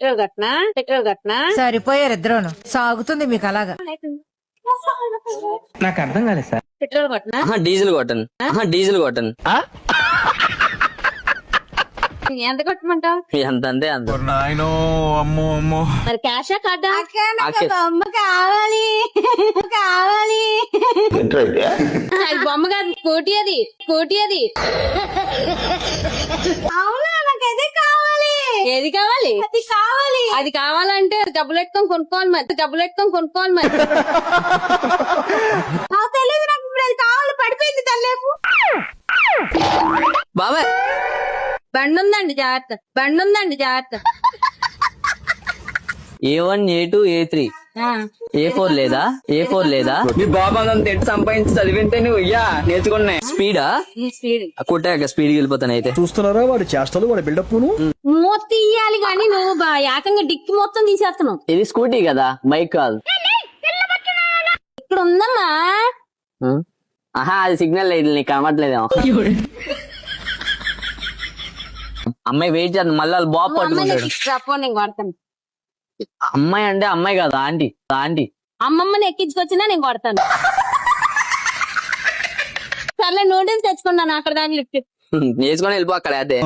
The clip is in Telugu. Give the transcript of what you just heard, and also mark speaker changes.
Speaker 1: పెట్రోల్ కట్నా
Speaker 2: సరిపోయారు ఇద్దరును సాగుతుంది మీకు అలాగా.
Speaker 3: నాకు అర్థం కాలేదు సార్.
Speaker 1: పెట్రోల్ కట్నా
Speaker 4: డీజిల్ కొట్టను
Speaker 1: ఎంత కొట్టమంటావు?
Speaker 4: ఎంత అంతే అంత.
Speaker 1: మరి క్యాషా కార్డా?
Speaker 2: బొమ్మ కావాలి కావాలి.
Speaker 1: అది బొమ్మ కాదు, స్కూటీ అది.
Speaker 2: అవునా నాకు అదే కావాలి.
Speaker 1: ఏది కావాలి?
Speaker 2: అది కావాలి.
Speaker 1: అది కావాలంటే డబ్బులు పెట్టుకొని కొనుక్కోవాలి మరి.
Speaker 2: నాకు తెలియదు, నాకు ఇప్పుడు అది కావాలి. పడిపోయింది తల్లేపు.
Speaker 4: బాబాయ్
Speaker 1: బండి ఉందండి జాగ్రత్త.
Speaker 4: A1 A2 A3 A4 లేదా
Speaker 3: మీ బాబా ఎట్టు సంపాదించి చదివితే నువ్వు నేర్చుకున్నా.
Speaker 4: స్పీడా
Speaker 1: స్పీడ్
Speaker 4: కొట్టాక స్పీడ్ వెళ్ళిపోతాను అయితే.
Speaker 5: చూస్తున్నారా వాడి చేష్టలు, వాడి బిల్డప్.
Speaker 1: మూత తీయాలి గాని నువ్వు ఏకంగా డిక్కి మొత్తం తీసేస్తున్నావు.
Speaker 4: ఇది స్కూటీ కదా, బైక్ కాదు.
Speaker 1: ఇక్కడ ఉందమ్మా.
Speaker 4: అది సిగ్నల్ లైట్ నీకు కనబడలేదేమో. అమ్మాయి వెయిట్ చేద్దాం, మళ్ళీ బాబు పట్టుకుంటాడు.
Speaker 1: నేను కొడతాను.
Speaker 4: అమ్మాయి అంటే అమ్మాయి కాదు, ఆంటీ.
Speaker 1: అమ్మమ్మని ఎక్కించుకొచ్చినా నేను కొడతాను. సర్లే నూడిల్స్ తెచ్చుకున్నాను అక్కడ దాని
Speaker 4: నేర్చుకొని వెళ్ళిపో అక్కడ అదే.